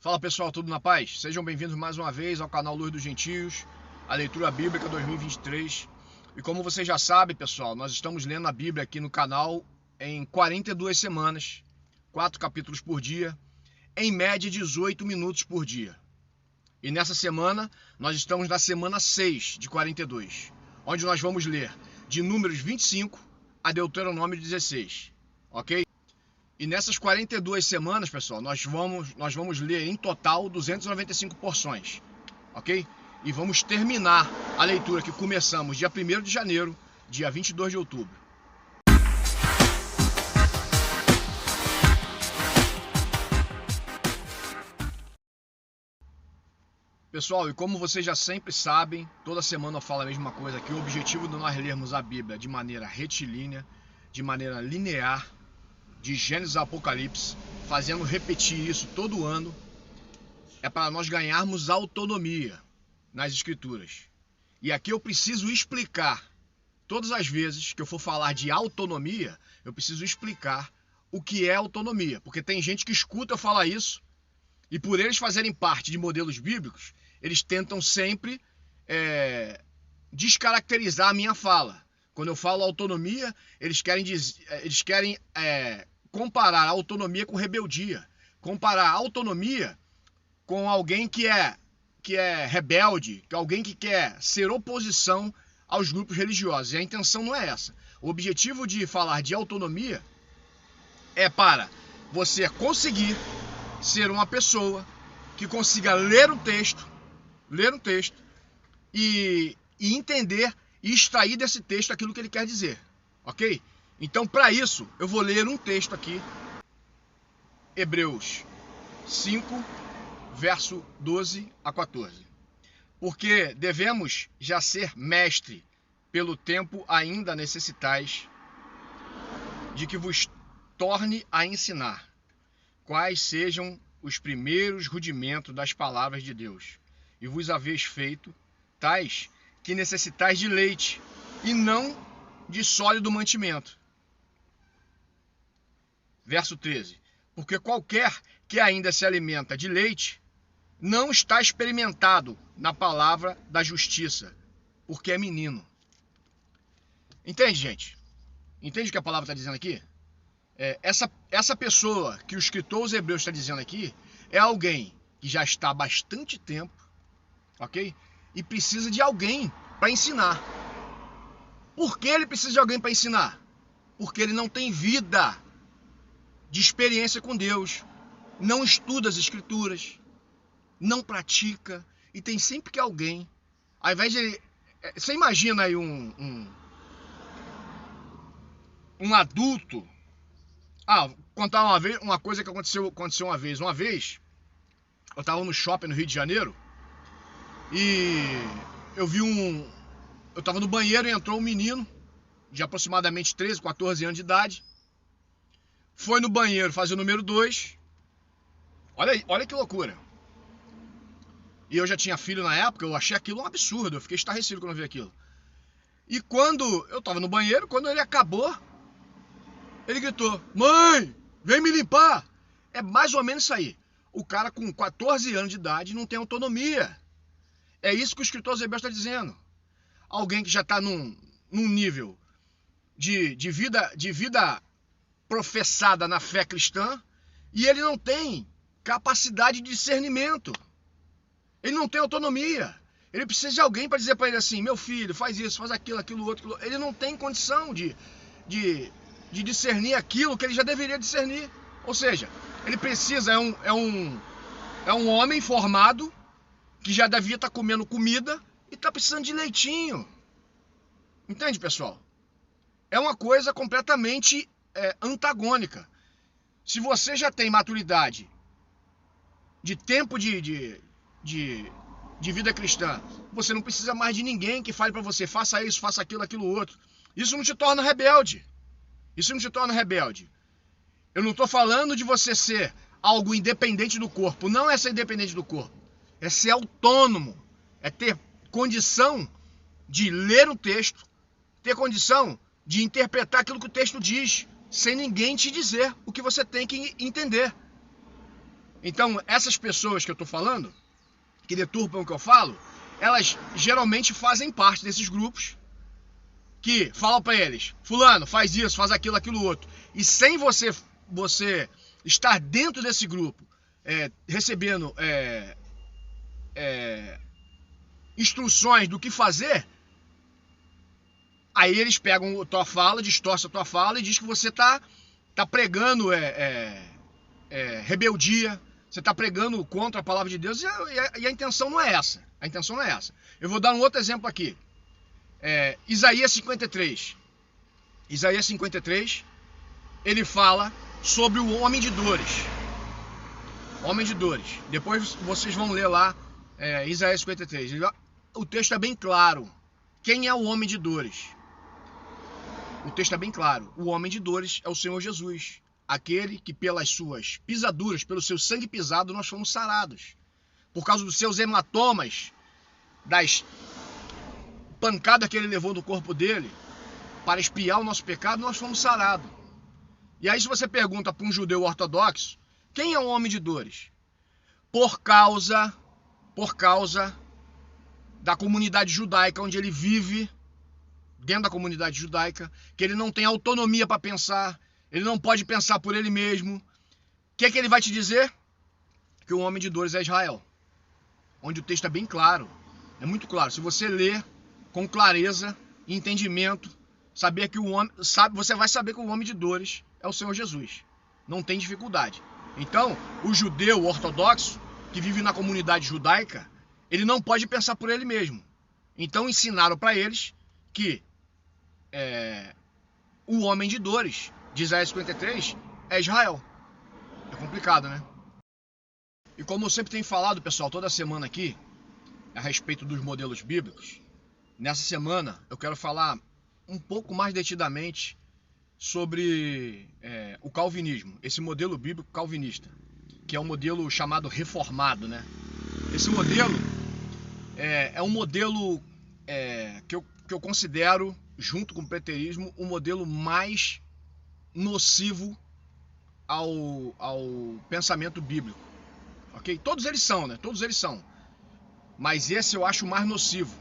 Fala pessoal, tudo na paz? Sejam bem-vindos mais uma vez ao canal Luz dos Gentios, a leitura bíblica 2023. E como você já sabe, pessoal, nós estamos lendo a Bíblia aqui no canal em 42 semanas, 4 capítulos por dia, em média 18 minutos por dia. E nessa semana, nós estamos na semana 6 de 42, onde nós vamos ler de Números 25 a Deuteronômio 16, ok? E nessas 42 semanas, pessoal, nós vamos ler em total 295 porções, ok? E vamos terminar a leitura que começamos dia 1º de janeiro, dia 22 de outubro. Pessoal, e como vocês já sempre sabem, toda semana eu falo a mesma coisa, que o objetivo de nós lermos a Bíblia de maneira retilínea, de maneira linear, de Gênesis a Apocalipse, fazendo repetir isso todo ano, é para nós ganharmos autonomia nas escrituras. E aqui eu preciso explicar, todas as vezes que eu for falar de autonomia, eu preciso explicar o que é autonomia, porque tem gente que escuta eu falar isso, e por eles fazerem parte de modelos bíblicos, eles tentam sempre descaracterizar a minha fala. Quando eu falo autonomia, eles querem comparar a autonomia com rebeldia, comparar a autonomia com alguém que é rebelde, alguém que quer ser oposição aos grupos religiosos. E a intenção não é essa. O objetivo de falar de autonomia é para você conseguir ser uma pessoa que consiga ler um texto e entender e extrair desse texto aquilo que ele quer dizer, ok? Então, para isso, eu vou ler um texto aqui, Hebreus 5, verso 12 a 14. Porque devemos já ser mestre, pelo tempo ainda necessitais, de que vos torne a ensinar quais sejam os primeiros rudimentos das palavras de Deus, e vos haveis feito tais que necessitais de leite, e não de sólido mantimento. Verso 13. Porque qualquer que ainda se alimenta de leite, não está experimentado na palavra da justiça, porque é menino. Entende, gente? Entende o que a palavra está dizendo aqui? Essa pessoa que o escritor aos Hebreus está dizendo aqui é alguém que já está há bastante tempo, ok? E precisa de alguém para ensinar. Por que ele precisa de alguém para ensinar? Porque ele não tem vida de experiência com Deus, não estuda as escrituras, não pratica, e tem sempre que alguém, ao invés de ele, você imagina aí um adulto. Contar uma coisa que aconteceu uma vez. Uma vez, eu estava no shopping no Rio de Janeiro e eu estava no banheiro e entrou um menino de aproximadamente 13, 14 anos de idade. Foi no banheiro fazer o número 2. Olha que loucura. E eu já tinha filho na época, eu achei aquilo um absurdo. Eu fiquei estarrecido quando eu vi aquilo. E quando eu estava no banheiro, quando ele acabou, ele gritou: "Mãe, vem me limpar!" É mais ou menos isso aí. O cara com 14 anos de idade não tem autonomia. É isso que o escritor aos Hebreus está dizendo. Alguém que já está num nível de vida professada na fé cristã, e ele não tem capacidade de discernimento. Ele não tem autonomia. Ele precisa de alguém para dizer para ele assim: "Meu filho, faz isso, faz aquilo outro." Ele não tem condição de discernir aquilo que ele já deveria discernir. Ou seja, ele precisa, é um homem formado que já devia estar comendo comida e está precisando de leitinho. Entende, pessoal? É uma coisa completamente antagônica. Se você já tem maturidade de tempo de vida cristã, você não precisa mais de ninguém que fale para você: faça isso, faça aquilo outro. Isso não te torna rebelde. Isso não te torna rebelde. Eu não estou falando de você ser algo independente do corpo. Não é ser independente do corpo. É ser autônomo. É ter condição de ler o texto, ter condição de interpretar aquilo que o texto diz, sem ninguém te dizer o que você tem que entender. Então, essas pessoas que eu estou falando, que deturpam o que eu falo, elas geralmente fazem parte desses grupos que falam para eles: fulano, faz isso, faz aquilo, aquilo outro. E sem você estar dentro desse grupo, recebendo instruções do que fazer, aí eles pegam a tua fala, distorcem a tua fala e diz que você tá pregando rebeldia, você tá pregando contra a palavra de Deus, e a intenção não é essa. A intenção não é essa. Eu vou dar um outro exemplo aqui. Isaías 53. Isaías 53, ele fala sobre o homem de dores. Homem de dores. Depois vocês vão ler lá Isaías 53. O texto é bem claro. Quem é o homem de dores? O texto é bem claro. O homem de dores é o Senhor Jesus. Aquele que pelas suas pisaduras, pelo seu sangue pisado, nós fomos sarados. Por causa dos seus hematomas, das pancadas que ele levou no corpo dele, para expiar o nosso pecado, nós fomos sarados. E aí se você pergunta para um judeu ortodoxo, quem é o homem de dores? Por causa da comunidade judaica onde ele vive, dentro da comunidade judaica, que ele não tem autonomia para pensar, ele não pode pensar por ele mesmo. O que ele vai te dizer? Que o homem de dores é Israel. Onde o texto é bem claro, é muito claro. Se você ler com clareza e entendimento, saber que você vai saber que o homem de dores é o Senhor Jesus. Não tem dificuldade. Então, o judeu ortodoxo, que vive na comunidade judaica, ele não pode pensar por ele mesmo. Então ensinaram para eles que o homem de dores de Isaías 53 é Israel. É complicado, né? E como eu sempre tenho falado, pessoal, toda semana aqui, a respeito dos modelos bíblicos, nessa semana eu quero falar um pouco mais detidamente sobre o calvinismo, esse modelo bíblico calvinista, que é um modelo chamado reformado, né? Esse modelo é um modelo que eu considero, junto com o preterismo, o modelo mais nocivo ao pensamento bíblico, ok? Todos eles são, né? Todos eles são. Mas esse eu acho mais nocivo,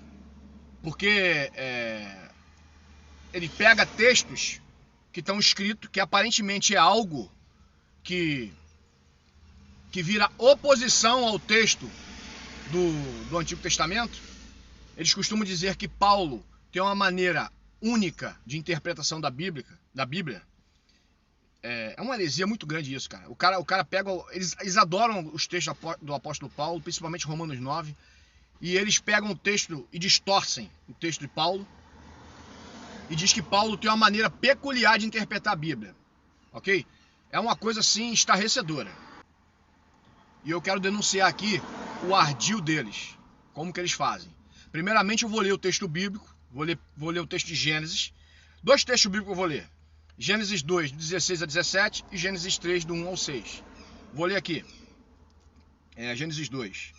porque ele pega textos que estão escritos, que aparentemente é algo que vira oposição ao texto do Antigo Testamento. Eles costumam dizer que Paulo tem uma maneira única de interpretação da Bíblia. É uma heresia muito grande isso, cara. O cara pega... Eles adoram os textos do apóstolo Paulo, principalmente Romanos 9, e eles pegam o texto e distorcem o texto de Paulo, e diz que Paulo tem uma maneira peculiar de interpretar a Bíblia, ok? É uma coisa assim estarrecedora. E eu quero denunciar aqui o ardil deles, como que eles fazem. Primeiramente eu vou ler o texto bíblico, vou ler o texto de Gênesis. Dois textos bíblicos eu vou ler. Gênesis 2, do 16 a 17 e Gênesis 3, do 1 ao 6. Vou ler aqui. Gênesis 2.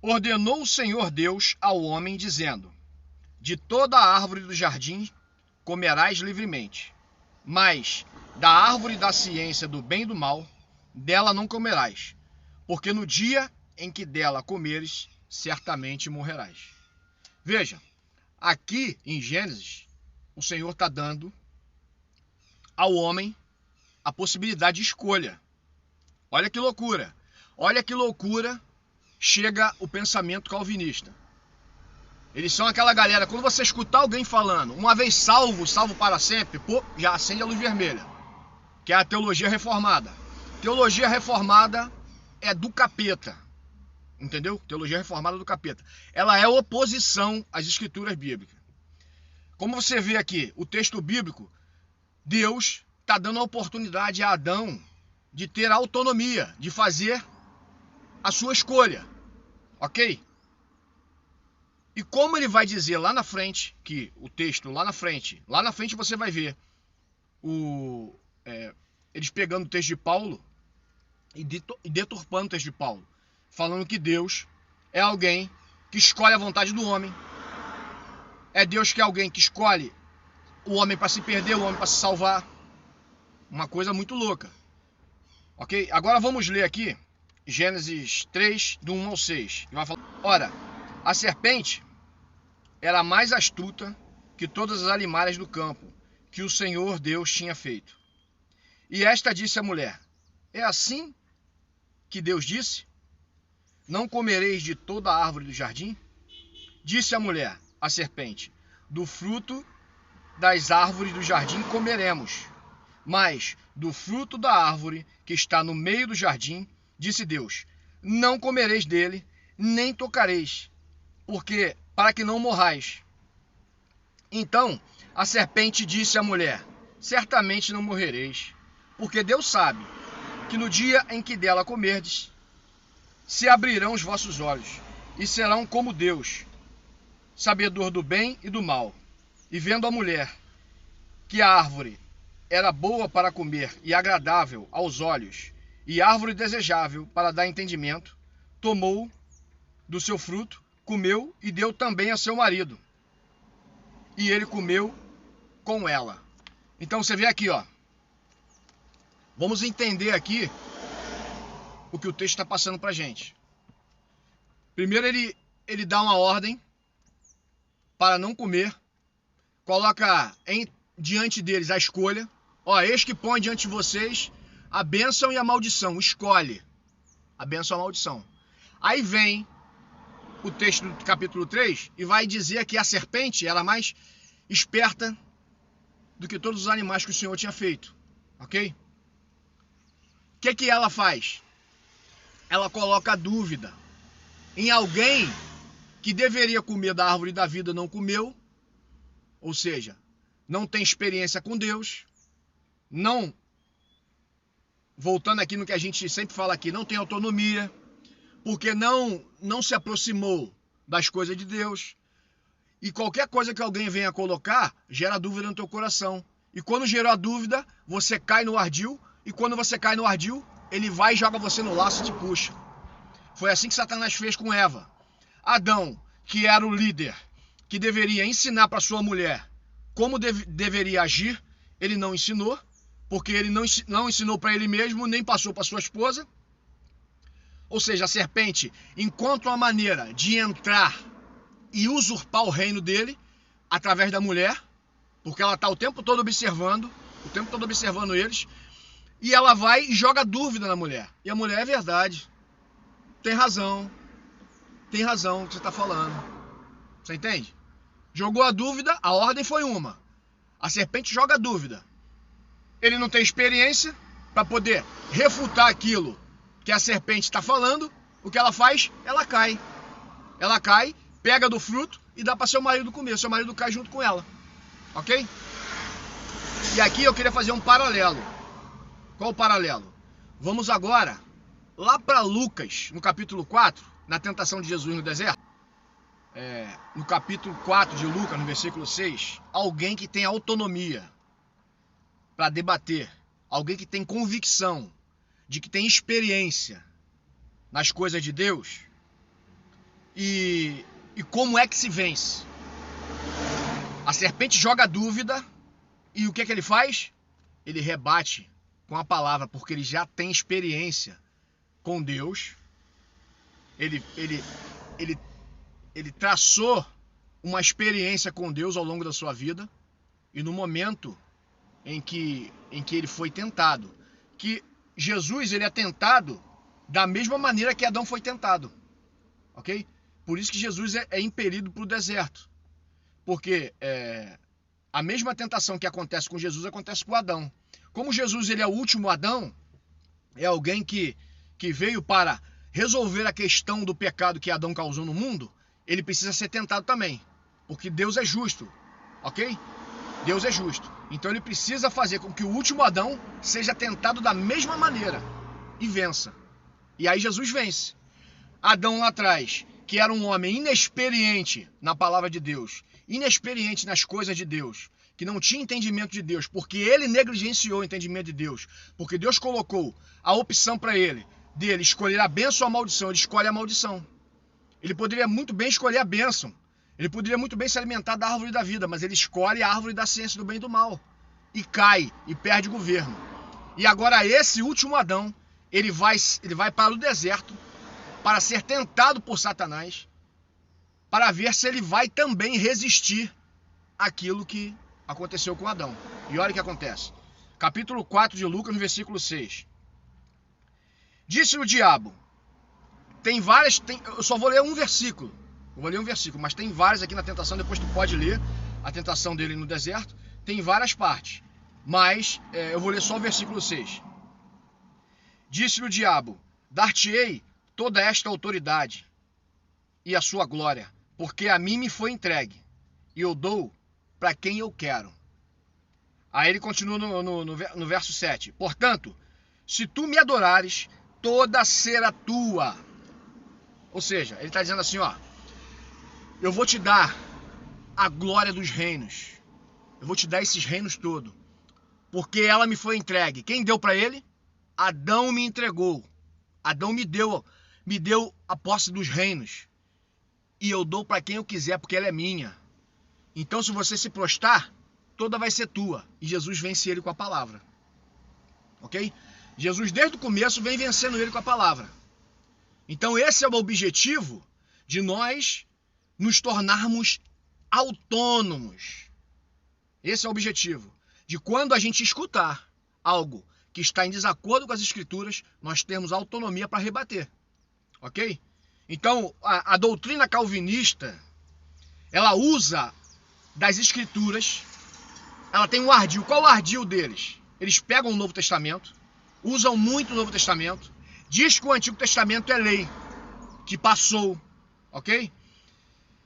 Ordenou o Senhor Deus ao homem, dizendo: de toda a árvore do jardim comerás livremente, mas da árvore da ciência do bem e do mal, dela não comerás, porque no dia em que dela comeres, certamente morrerás. Veja, aqui em Gênesis, o Senhor está dando ao homem a possibilidade de escolha. Olha que loucura. Olha que loucura chega o pensamento calvinista. Eles são aquela galera, quando você escutar alguém falando, uma vez salvo, salvo para sempre, pô, já acende a luz vermelha. Que é a teologia reformada. Teologia reformada é do capeta. Entendeu? Teologia reformada do capeta. Ela é oposição às escrituras bíblicas. Como você vê aqui, o texto bíblico, Deus está dando a oportunidade a Adão de ter autonomia, de fazer a sua escolha. Ok? E como ele vai dizer lá na frente, que o texto lá na frente você vai ver eles pegando o texto de Paulo e deturpando o texto de Paulo, falando que Deus é alguém que escolhe a vontade do homem, é Deus que é alguém que escolhe o homem para se perder, o homem para se salvar. Uma coisa muito louca. Ok? Agora vamos ler aqui Gênesis 3, do 1 ao 6. Vai falar: ora, a serpente era mais astuta que todas as animais do campo que o Senhor Deus tinha feito. E esta disse à mulher: é assim que Deus disse: não comereis de toda a árvore do jardim? Disse a mulher, a serpente: do fruto das árvores do jardim comeremos, mas do fruto da árvore que está no meio do jardim, disse Deus: não comereis dele, nem tocareis, porque para que não morrais. Então a serpente disse à mulher: certamente não morrereis, porque Deus sabe que no dia em que dela comerdes, se abrirão os vossos olhos, e serão como Deus, sabedor do bem e do mal. E vendo a mulher que a árvore era boa para comer e agradável aos olhos, e árvore desejável para dar entendimento, tomou do seu fruto, comeu e deu também a seu marido. E ele comeu com ela. Então você vê aqui, ó. Vamos entender aqui o que o texto está passando para a gente. Primeiro ele dá uma ordem para não comer, coloca diante deles a escolha. Ó, eis que põe diante de vocês a bênção e a maldição. Escolhe a bênção e a maldição. Aí vem o texto do capítulo 3 e vai dizer que a serpente era mais esperta do que todos os animais que o Senhor tinha feito. Ok? O que ela faz? Ela coloca a dúvida em alguém que deveria comer da árvore da vida, não comeu, ou seja, não tem experiência com Deus, não, voltando aqui no que a gente sempre fala aqui, não tem autonomia, porque não se aproximou das coisas de Deus, e qualquer coisa que alguém venha colocar, gera dúvida no teu coração, e quando gerou a dúvida, você cai no ardil, e quando você cai no ardil, ele vai e joga você no laço e te puxa. Foi assim que Satanás fez com Eva. Adão, que era o líder, que deveria ensinar para sua mulher como deveria agir, ele não ensinou, porque ele não ensinou para ele mesmo, nem passou para sua esposa. Ou seja, a serpente encontra uma maneira de entrar e usurpar o reino dele através da mulher, porque ela está o tempo todo observando eles, e ela vai e joga dúvida na mulher. E a mulher: é verdade, tem razão o que você está falando. Você entende? Jogou a dúvida, a ordem foi uma. A serpente joga a dúvida. Ele não tem experiência para poder refutar aquilo que a serpente está falando. O que ela faz? Ela cai. Ela cai, pega do fruto e dá para seu marido comer. Seu marido cai junto com ela. Ok? E aqui eu queria fazer um paralelo. Qual o paralelo? Vamos agora lá para Lucas, no capítulo 4, na tentação de Jesus no deserto. No capítulo 4 de Lucas, no versículo 6, alguém que tem autonomia para debater, alguém que tem convicção de que tem experiência nas coisas de Deus, e como é que se vence. A serpente joga a dúvida, e o que ele faz? Ele rebate com a palavra, porque ele já tem experiência com Deus. Ele traçou uma experiência com Deus ao longo da sua vida, e no momento em que ele foi tentado, que Jesus ele é tentado da mesma maneira que Adão foi tentado, ok? Por isso que Jesus é impelido para o deserto, porque a mesma tentação que acontece com Jesus acontece com Adão. Como Jesus ele é o último Adão, é alguém que veio para resolver a questão do pecado que Adão causou no mundo, ele precisa ser tentado também, porque Deus é justo, ok? Deus é justo. Então ele precisa fazer com que o último Adão seja tentado da mesma maneira e vença. E aí Jesus vence. Adão lá atrás, que era um homem inexperiente na palavra de Deus, inexperiente nas coisas de Deus, que não tinha entendimento de Deus, porque ele negligenciou o entendimento de Deus, porque Deus colocou a opção para ele, dele escolher a bênção ou a maldição, ele escolhe a maldição. Ele poderia muito bem escolher a bênção, ele poderia muito bem se alimentar da árvore da vida, mas ele escolhe a árvore da ciência do bem e do mal, e cai, e perde o governo. E agora esse último Adão, ele vai para o deserto para ser tentado por Satanás, para ver se ele vai também resistir àquilo que aconteceu com Adão. E olha o que acontece. Capítulo 4 de Lucas, no versículo 6. Disse o diabo, eu só vou ler um versículo, mas tem várias aqui na tentação, depois tu pode ler a tentação dele no deserto, tem várias partes, mas eu vou ler só o versículo 6. Disse-lhe o diabo, dar-te-ei toda esta autoridade e a sua glória, porque a mim me foi entregue, e eu dou para quem eu quero. Aí ele continua no verso 7. Portanto, se tu me adorares, toda será tua. Ou seja, ele está dizendo assim, ó, eu vou te dar a glória dos reinos. Eu vou te dar esses reinos todos, porque ela me foi entregue. Quem deu para ele? Adão me entregou. Adão me deu a posse dos reinos. E eu dou para quem eu quiser, porque ela é minha. Então, se você se prostrar, toda vai ser tua. E Jesus vence ele com a palavra. Ok? Jesus, desde o começo, vem vencendo ele com a palavra. Então, esse é o objetivo de nós nos tornarmos autônomos. Esse é o objetivo. De quando a gente escutar algo que está em desacordo com as Escrituras, nós temos autonomia para rebater. Ok? Então, a doutrina calvinista, ela usa das Escrituras, ela tem um ardil. Qual o ardil deles? Eles pegam o Novo Testamento, usam muito o Novo Testamento, diz que o Antigo Testamento é lei, que passou, ok?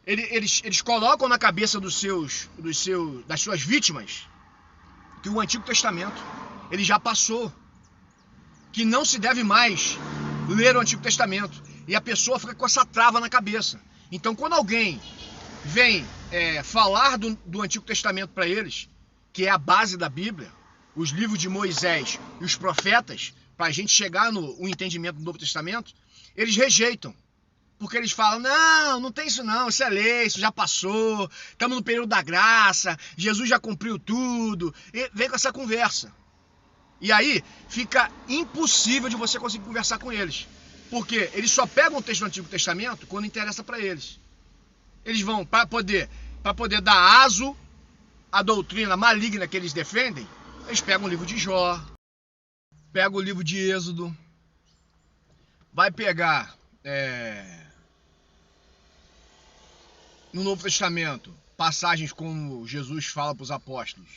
Eles colocam na cabeça das suas vítimas que o Antigo Testamento ele já passou, que não se deve mais ler o Antigo Testamento, e a pessoa fica com essa trava na cabeça. Então, quando alguém vem falar do Antigo Testamento para eles, que é a base da Bíblia, os livros de Moisés e os profetas, para a gente chegar no entendimento do Novo Testamento, eles rejeitam. Porque eles falam, não tem isso não, isso é lei, isso já passou, estamos no período da graça, Jesus já cumpriu tudo, e vem com essa conversa. E aí fica impossível de você conseguir conversar com eles. Porque eles só pegam o texto do Antigo Testamento quando interessa para eles. Eles vão, para poder dar aso à doutrina maligna que eles defendem, eles pegam o livro de Jó, pegam o livro de Êxodo, vai pegar no Novo Testamento passagens como Jesus fala para os apóstolos.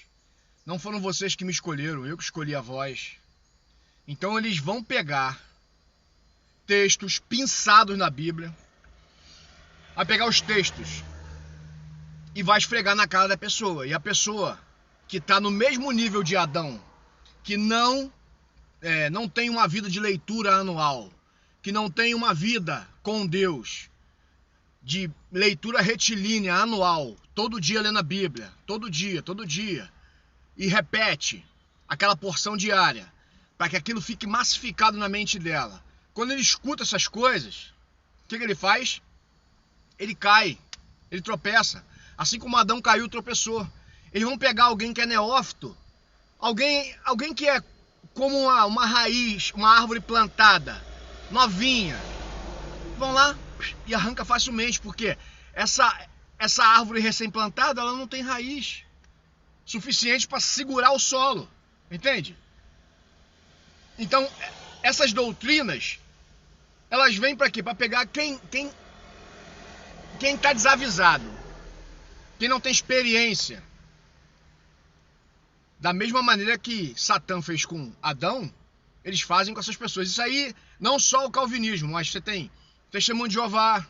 Não foram vocês que me escolheram, eu que escolhi a vós. Então eles vão pegar textos pinçados na Bíblia, vai pegar os textos e vai esfregar na cara da pessoa. E a pessoa que está no mesmo nível de Adão, que não tem uma vida de leitura anual, que não tem uma vida com Deus, de leitura retilínea anual, todo dia lendo a Bíblia, todo dia, e repete aquela porção diária, para que aquilo fique massificado na mente dela. Quando ele escuta essas coisas, o que ele faz? Ele cai, ele tropeça. Assim como Adão caiu, tropeçou. Eles vão pegar alguém que é neófito, alguém que é como uma raiz, uma árvore plantada, novinha. Vão lá e arranca facilmente, porque essa árvore recém-plantada, ela não tem raiz suficiente para segurar o solo, entende? Então, essas doutrinas, elas vêm para quê? Para pegar quem está desavisado, quem não tem experiência. Da mesma maneira que Satã fez com Adão, eles fazem com essas pessoas. Isso aí, não só o calvinismo, mas você tem Testemunho de Jeová,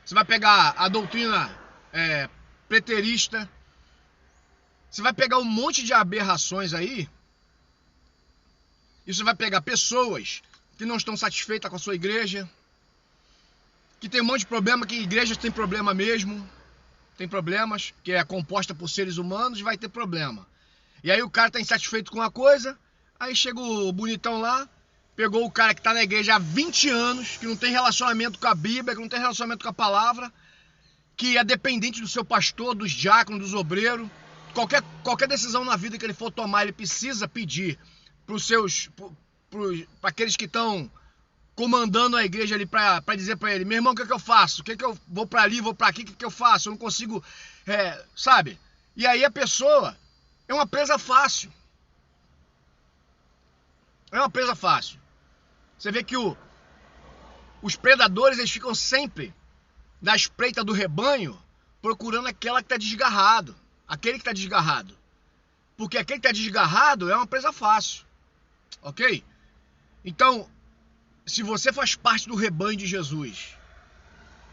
você vai pegar a doutrina preterista, você vai pegar um monte de aberrações aí, e você vai pegar pessoas que não estão satisfeitas com a sua igreja, que tem um monte de problema, que igrejas têm problema mesmo, tem problemas, que é composta por seres humanos, vai ter problema. E aí o cara está insatisfeito com uma coisa, aí chega o bonitão lá, pegou o cara que está na igreja há 20 anos, que não tem relacionamento com a Bíblia, que não tem relacionamento com a palavra, que é dependente do seu pastor, dos diáconos, dos obreiros. Qualquer decisão na vida que ele for tomar, ele precisa pedir para os para aqueles que estão comandando a igreja ali para dizer para ele: meu irmão, o que é que eu faço? O que é que eu vou para ali, vou para aqui, o que é que eu faço? Eu não consigo, sabe? E aí a pessoa é uma presa fácil. É uma presa fácil. Você vê que os predadores, eles ficam sempre na espreita do rebanho, procurando aquela que está desgarrado. Aquele que está desgarrado. Porque aquele que está desgarrado é uma presa fácil. Ok? Então, se você faz parte do rebanho de Jesus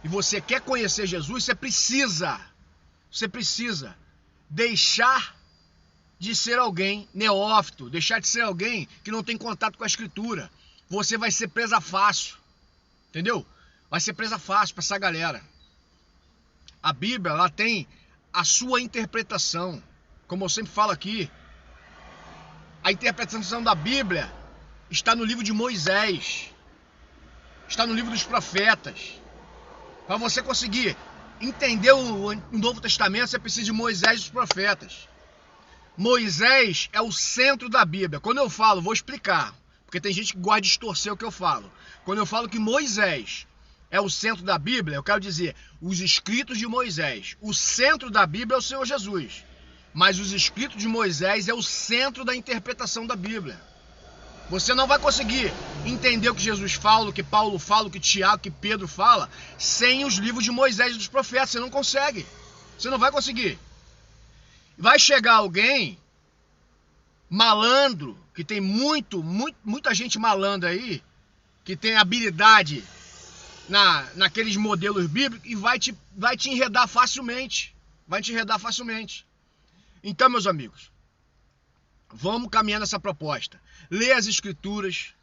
e você quer conhecer Jesus, você precisa deixar de ser alguém neófito, deixar de ser alguém que não tem contato com a Escritura. Você vai ser presa fácil, entendeu? Vai ser presa fácil para essa galera. A Bíblia, ela tem a sua interpretação. Como eu sempre falo aqui, a interpretação da Bíblia está no livro de Moisés, está no livro dos profetas. Para você conseguir entender o Novo Testamento, você precisa de Moisés e dos profetas. Moisés é o centro da Bíblia. Quando eu falo, vou explicar, porque tem gente que gosta de distorcer o que eu falo. Quando eu falo que Moisés é o centro da Bíblia, eu quero dizer os escritos de Moisés. O centro da Bíblia é o Senhor Jesus. Mas os escritos de Moisés é o centro da interpretação da Bíblia. Você não vai conseguir entender o que Jesus fala, o que Paulo fala, o que Tiago, o que Pedro fala, sem os livros de Moisés e dos profetas. Você não consegue. Você não vai conseguir. Vai chegar alguém malandro, que tem muita gente malandra aí, que tem habilidade naqueles modelos bíblicos, e vai te enredar facilmente. Vai te enredar facilmente. Então, meus amigos, vamos caminhar nessa proposta. Lê as Escrituras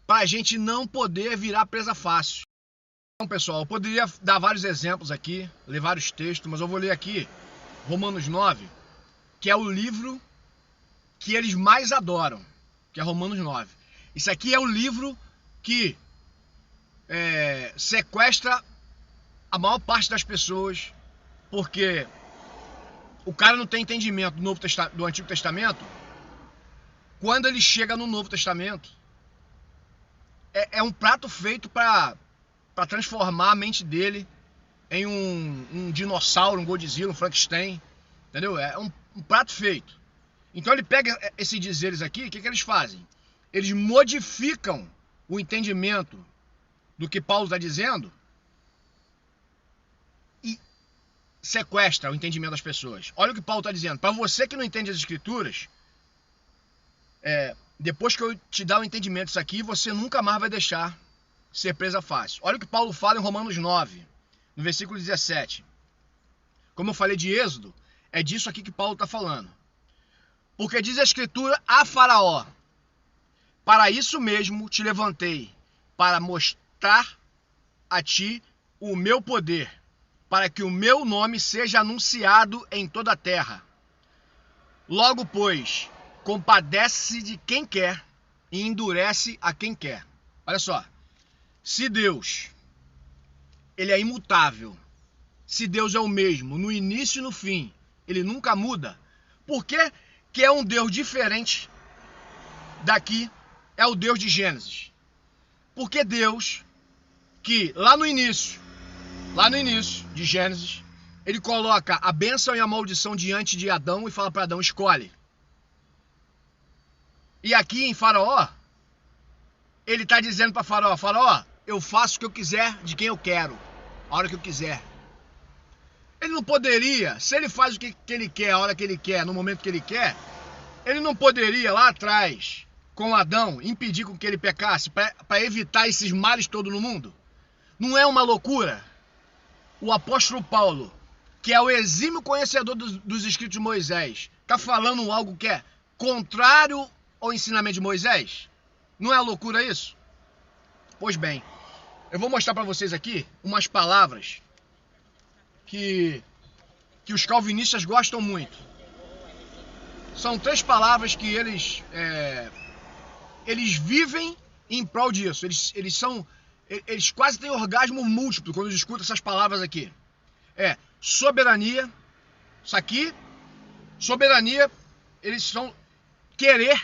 para a gente não poder virar presa fácil. Então, pessoal, eu poderia dar vários exemplos aqui, ler vários textos, mas eu vou ler aqui Romanos 9, que é o livro que eles mais adoram, que é Romanos 9. Isso aqui é o livro que sequestra a maior parte das pessoas, porque o cara não tem entendimento do Antigo Testamento. Quando ele chega no Novo Testamento, é um prato feito para transformar a mente dele em um dinossauro, um Godzilla, um Frankenstein, entendeu? É um prato feito. Então ele pega esses dizeres aqui, o que eles fazem? Eles modificam o entendimento do que Paulo está dizendo e sequestra o entendimento das pessoas. Olha o que Paulo está dizendo. Para você que não entende as Escrituras, depois que eu te dar o entendimento disso aqui, você nunca mais vai deixar ser presa fácil. Olha o que Paulo fala em Romanos 9, no versículo 17. Como eu falei de Êxodo, é disso aqui que Paulo está falando. Porque diz a Escritura a Faraó: para isso mesmo te levantei, para mostrar a ti o meu poder, para que o meu nome seja anunciado em toda a terra. Logo, pois, compadece de quem quer e endurece a quem quer. Olha só, se Deus, ele é imutável, se Deus é o mesmo no início e no fim, ele nunca muda, por que é um Deus diferente daqui é o Deus de Gênesis? Porque Deus, que lá no início de Gênesis, ele coloca a bênção e a maldição diante de Adão e fala para Adão: escolhe. E aqui em Faraó, ele está dizendo para Faraó: Faraó, eu faço o que eu quiser de quem eu quero, a hora que eu quiser. Ele não poderia, se ele faz o que ele quer, a hora que ele quer, no momento que ele quer, ele não poderia lá atrás, com Adão, impedir com que ele pecasse para evitar esses males todos no mundo? Não é uma loucura? O apóstolo Paulo, que é o exímio conhecedor dos escritos de Moisés, está falando algo que é contrário ao ensinamento de Moisés? Não é loucura isso? Pois bem, eu vou mostrar para vocês aqui umas palavras que os calvinistas gostam muito. São 3 palavras que eles vivem em prol disso. Eles quase têm orgasmo múltiplo quando eles escutam essas palavras aqui. Soberania. Isso aqui, soberania, eles são querer.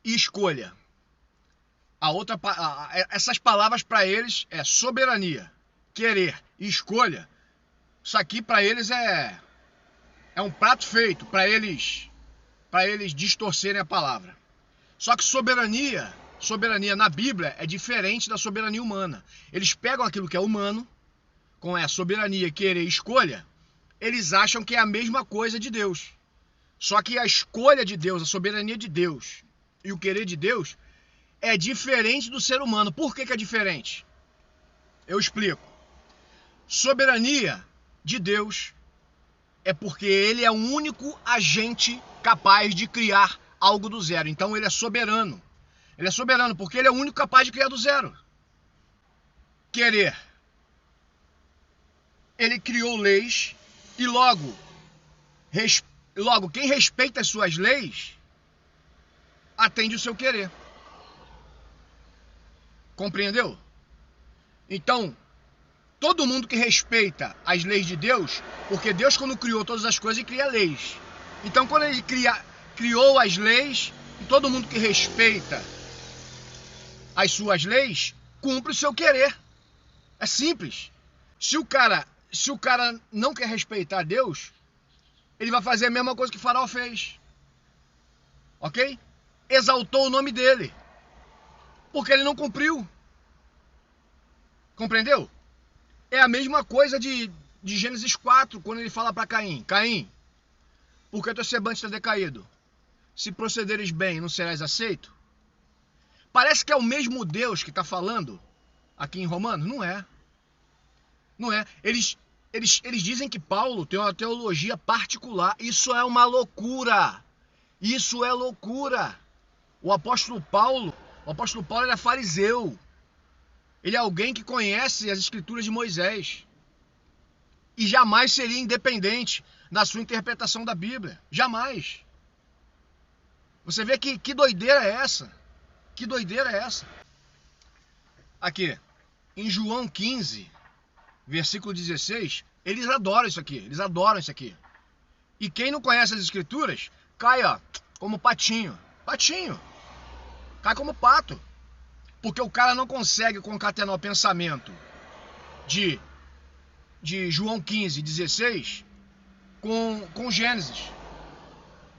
e escolha. Essas palavras para eles é soberania, querer e escolha. Isso aqui para eles é um prato feito para eles distorcerem a palavra. Só que soberania na Bíblia é diferente da soberania humana. Eles pegam aquilo que é humano, com a soberania, querer e escolha, eles acham que é a mesma coisa de Deus. Só que a escolha de Deus, a soberania de Deus e o querer de Deus é diferente do ser humano. Por que é diferente? Eu explico. Soberania de Deus é porque ele é o único agente capaz de criar algo do zero. Então ele é soberano. Ele é soberano porque ele é o único capaz de criar do zero. Querer. Ele criou leis e logo quem respeita as suas leis atende o seu querer. Compreendeu? Então, todo mundo que respeita as leis de Deus, porque Deus, quando criou todas as coisas, ele cria leis. Então, quando ele criou as leis, todo mundo que respeita as suas leis, cumpre o seu querer. É simples. Se o cara não quer respeitar Deus, ele vai fazer a mesma coisa que Faraó fez. Ok? Exaltou o nome dele. Porque ele não cumpriu. Compreendeu? É a mesma coisa de Gênesis 4, quando ele fala para Caim: Caim, por que teu semblante está decaído? Se procederes bem, não serás aceito? Parece que é o mesmo Deus que está falando aqui em Romanos. Não é. Não é. Eles dizem que Paulo tem uma teologia particular. Isso é uma loucura. Isso é loucura. O apóstolo Paulo era fariseu. Ele é alguém que conhece as escrituras de Moisés. E jamais seria independente na sua interpretação da Bíblia. Jamais. Você vê que doideira é essa? Que doideira é essa? Aqui, em João 15, versículo 16, eles adoram isso aqui. Eles adoram isso aqui. E quem não conhece as escrituras, cai, ó, como patinho. Patinho. Cai como pato. Porque o cara não consegue concatenar o pensamento de João 15, 16 com Gênesis.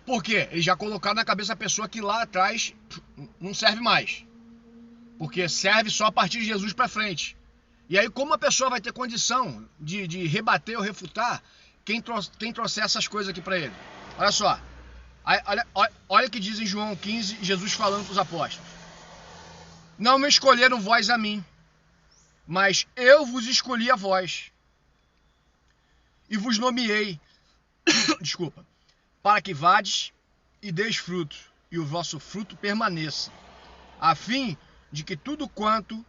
Por quê? Eles já colocaram na cabeça da pessoa que lá atrás não serve mais. Porque serve só a partir de Jesus para frente. E aí como a pessoa vai ter condição de rebater ou refutar quem trouxer essas coisas aqui para ele? Olha só. Olha o que diz em João 15, Jesus falando para os apóstolos. Não me escolheram vós a mim, mas eu vos escolhi a vós. E vos nomeei, desculpa, para que vades e deis fruto, e o vosso fruto permaneça, a fim de que tudo quanto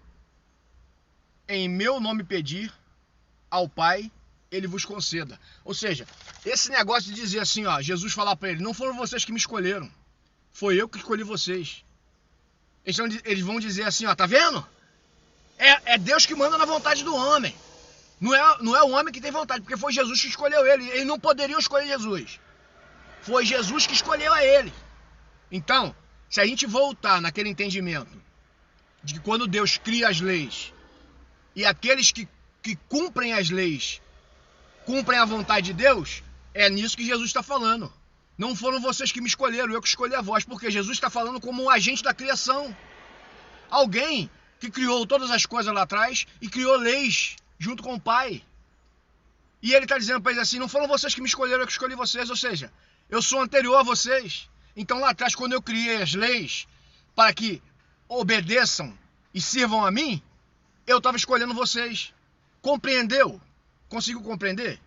em meu nome pedir ao Pai, ele vos conceda. Ou seja, esse negócio de dizer assim, ó, Jesus falar para ele, não foram vocês que me escolheram, foi eu que escolhi vocês. Eles vão dizer assim, ó, tá vendo? É Deus que manda na vontade do homem. Não é o homem que tem vontade, porque foi Jesus que escolheu ele. Eles não poderiam escolher Jesus. Foi Jesus que escolheu a ele. Então, se a gente voltar naquele entendimento de que quando Deus cria as leis e aqueles que cumprem as leis cumprem a vontade de Deus, é nisso que Jesus está falando. Não foram vocês que me escolheram, eu que escolhi a vós, porque Jesus está falando como um agente da criação. Alguém que criou todas as coisas lá atrás e criou leis junto com o Pai. E ele está dizendo para eles assim, não foram vocês que me escolheram, eu que escolhi vocês, ou seja, eu sou anterior a vocês. Então lá atrás, quando eu criei as leis para que obedeçam e sirvam a mim, eu estava escolhendo vocês. Compreendeu? Conseguiu compreender?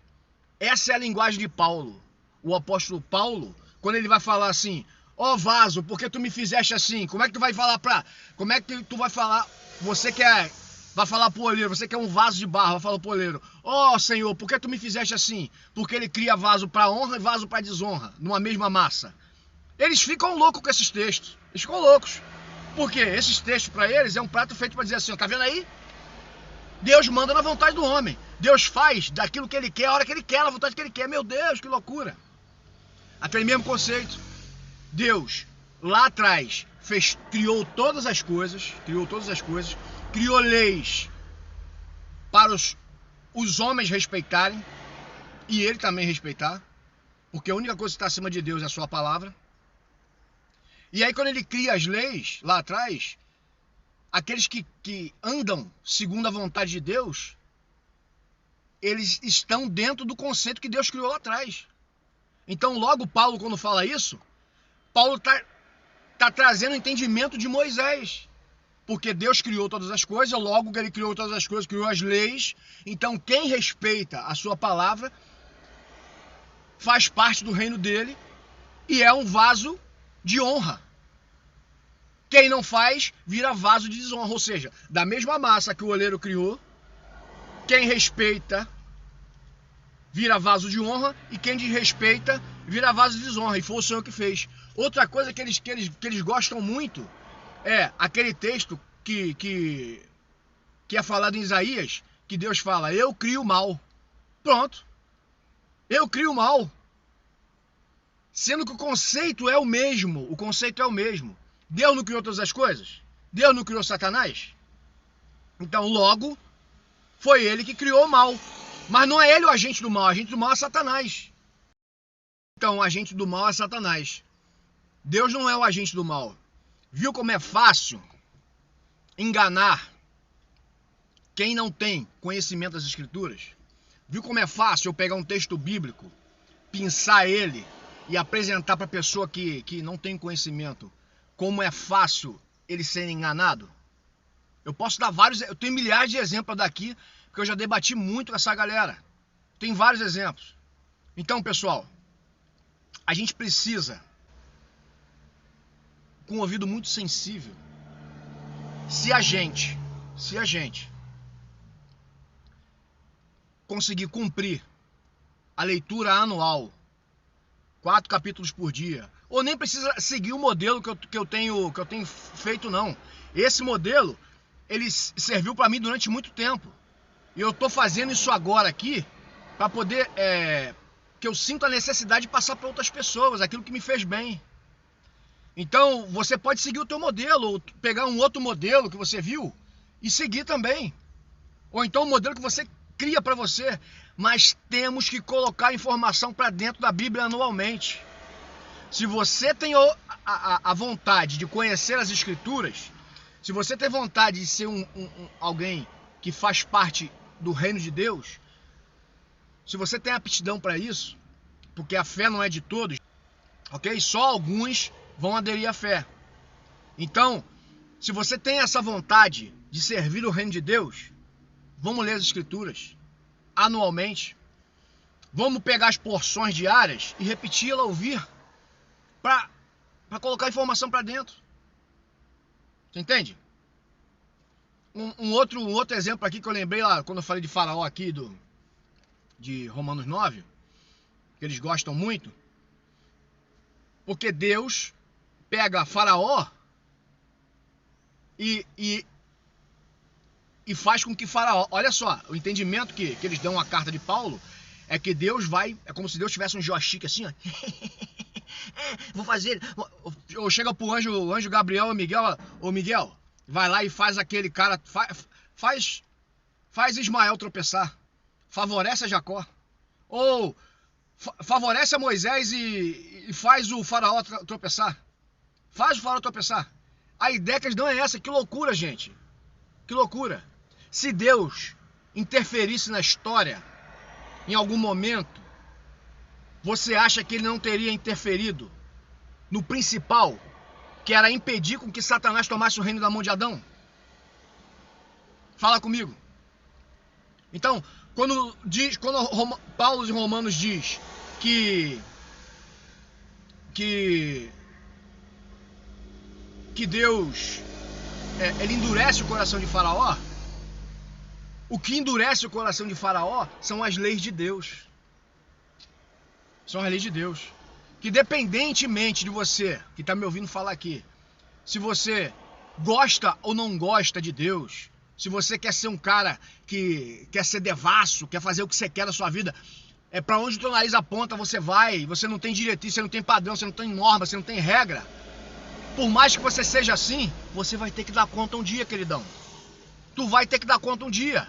Essa é a linguagem de Paulo. O apóstolo Paulo, quando ele vai falar assim, ó vaso, por que tu me fizeste assim? Como é que tu vai falar como é que tu vai falar, vai falar pro oleiro, você que é um vaso de barro, vai falar pro oleiro, ó Senhor, por que tu me fizeste assim? Porque ele cria vaso para honra e vaso para desonra, numa mesma massa. Eles ficam loucos com esses textos, eles ficam loucos. Por quê? Esses textos para eles é um prato feito para dizer assim, ó, tá vendo aí? Deus manda na vontade do homem. Deus faz daquilo que ele quer, a hora que ele quer, na vontade que ele quer. Meu Deus, que loucura. Aquele mesmo conceito. Deus lá atrás criou todas as coisas, criou leis para os homens respeitarem e ele também respeitar, porque a única coisa que está acima de Deus é a sua palavra. E aí quando ele cria as leis lá atrás, aqueles que andam segundo a vontade de Deus, eles estão dentro do conceito que Deus criou lá atrás. Então logo Paulo, quando fala isso, Paulo está trazendo o entendimento de Moisés. Porque Deus criou todas as coisas, logo que ele criou todas as coisas, criou as leis. Então quem respeita a sua palavra faz parte do reino dele e é um vaso de honra. Quem não faz, vira vaso de desonra. Ou seja, da mesma massa que o oleiro criou, quem respeita vira vaso de honra e quem desrespeita vira vaso de desonra. E foi o Senhor que fez. Outra coisa que eles gostam muito é aquele texto que é falado em Isaías, que Deus fala, eu crio o mal. Pronto. Eu crio o mal. Sendo que o conceito é o mesmo. O conceito é o mesmo. Deus não criou todas as coisas? Deus não criou Satanás? Então, logo, foi ele que criou o mal. Mas não é ele o agente do mal. O agente do mal é Satanás. Então, o agente do mal é Satanás. Deus não é o agente do mal. Viu como é fácil enganar quem não tem conhecimento das Escrituras? Viu como é fácil eu pegar um texto bíblico, pensar ele e apresentar para a pessoa que não tem conhecimento como é fácil ele ser enganado? Eu posso dar vários, eu tenho milhares de exemplos daqui, porque eu já debati muito com essa galera. Tem vários exemplos. Então, pessoal, a gente precisa, com um ouvido muito sensível, se a gente conseguir cumprir a leitura anual, 4 capítulos por dia, ou nem precisa seguir o modelo que eu tenho feito, não. Esse modelo, ele serviu para mim durante muito tempo. E eu estou fazendo isso agora aqui para poder, que eu sinto a necessidade de passar para outras pessoas, aquilo que me fez bem. Então, você pode seguir o teu modelo, ou pegar um outro modelo que você viu e seguir também. Ou então um modelo que você cria para você. Mas temos que colocar a informação para dentro da Bíblia anualmente. Se você tem a vontade de conhecer as Escrituras, se você tem vontade de ser alguém que faz parte do reino de Deus, se você tem aptidão para isso, porque a fé não é de todos, ok? Só alguns vão aderir à fé. Então, se você tem essa vontade de servir o reino de Deus, vamos ler as Escrituras anualmente. Vamos pegar as porções diárias e repeti-la, ouvir, para colocar informação para dentro. Você entende? Um outro exemplo aqui que eu lembrei lá, quando eu falei de Faraó aqui, de Romanos 9, que eles gostam muito, porque Deus pega Faraó e faz com que Faraó... Olha só, o entendimento que eles dão à carta de Paulo é que Deus vai... É como se Deus tivesse um joystick assim, ó. Vou fazer... Ou chega pro anjo Gabriel ou Miguel... Ô Miguel, vai lá e faz aquele cara... Faz Ismael tropeçar. Favorece a Jacó. Ou favorece a Moisés e faz o Faraó tropeçar. Faz o Faraó tropeçar. A ideia que eles dão é essa. Que loucura, gente. Que loucura. Se Deus interferisse na história em algum momento, você acha que ele não teria interferido no principal, que era impedir com que Satanás tomasse o reino da mão de Adão? Fala comigo. Então, quando Paulo em Romanos diz que Deus ele endurece o coração de Faraó, o que endurece o coração de Faraó são as leis de Deus. São as leis de Deus. Que independentemente de você, que está me ouvindo falar aqui, se você gosta ou não gosta de Deus, se você quer ser um cara que quer ser devasso, quer fazer o que você quer da sua vida, para onde o teu nariz aponta você vai, você não tem diretriz, você não tem padrão, você não tem norma, você não tem regra. Por mais que você seja assim, você vai ter que dar conta um dia, queridão. Tu vai ter que dar conta um dia.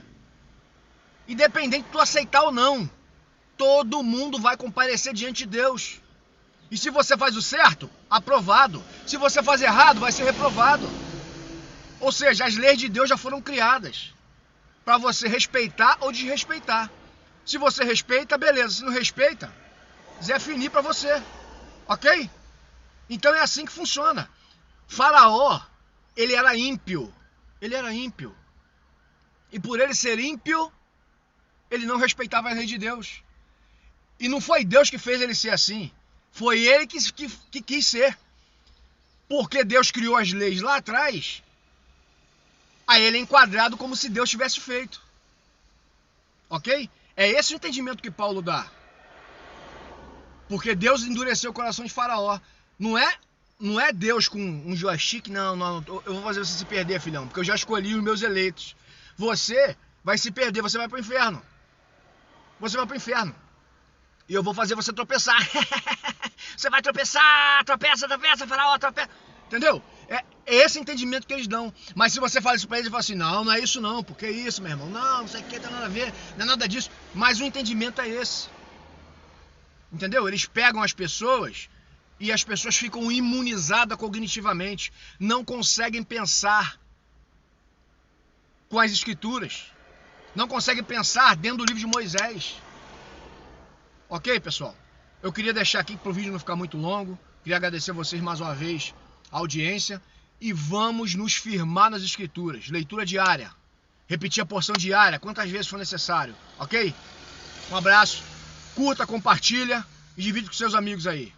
Independente de tu aceitar ou não, todo mundo vai comparecer diante de Deus. E se você faz o certo, aprovado. Se você faz errado, vai ser reprovado. Ou seja, as leis de Deus já foram criadas para você respeitar ou desrespeitar. Se você respeita, beleza. Se não respeita, Zé Fini para você. Ok? Então é assim que funciona. Faraó, ele era ímpio. Ele era ímpio. E por ele ser ímpio, ele não respeitava a lei de Deus. E não foi Deus que fez ele ser assim. Foi ele que quis ser. Porque Deus criou as leis lá atrás, aí ele é enquadrado como se Deus tivesse feito. Ok? É esse o entendimento que Paulo dá. Porque Deus endureceu o coração de Faraó. Não é Deus com um joystick, não, eu vou fazer você se perder, filhão, porque eu já escolhi os meus eleitos. Você vai se perder, você vai pro inferno. Você vai pro inferno. E eu vou fazer você tropeçar. Você vai tropeçar, tropeça, Faraó, tropeça. Entendeu? É esse entendimento que eles dão. Mas se você fala isso pra eles, eles falam assim, não é isso não, porque é isso, meu irmão. Não sei o que, tem nada a ver, não é nada disso. Mas o entendimento é esse. Entendeu? Eles pegam as pessoas e as pessoas ficam imunizadas cognitivamente. Não conseguem pensar com as escrituras. Não conseguem pensar dentro do livro de Moisés. Ok, pessoal? Eu queria deixar aqui para o vídeo não ficar muito longo. Queria agradecer a vocês mais uma vez a audiência. E vamos nos firmar nas escrituras. Leitura diária. Repetir a porção diária, quantas vezes for necessário. Ok? Um abraço. Curta, compartilha e divide com seus amigos aí.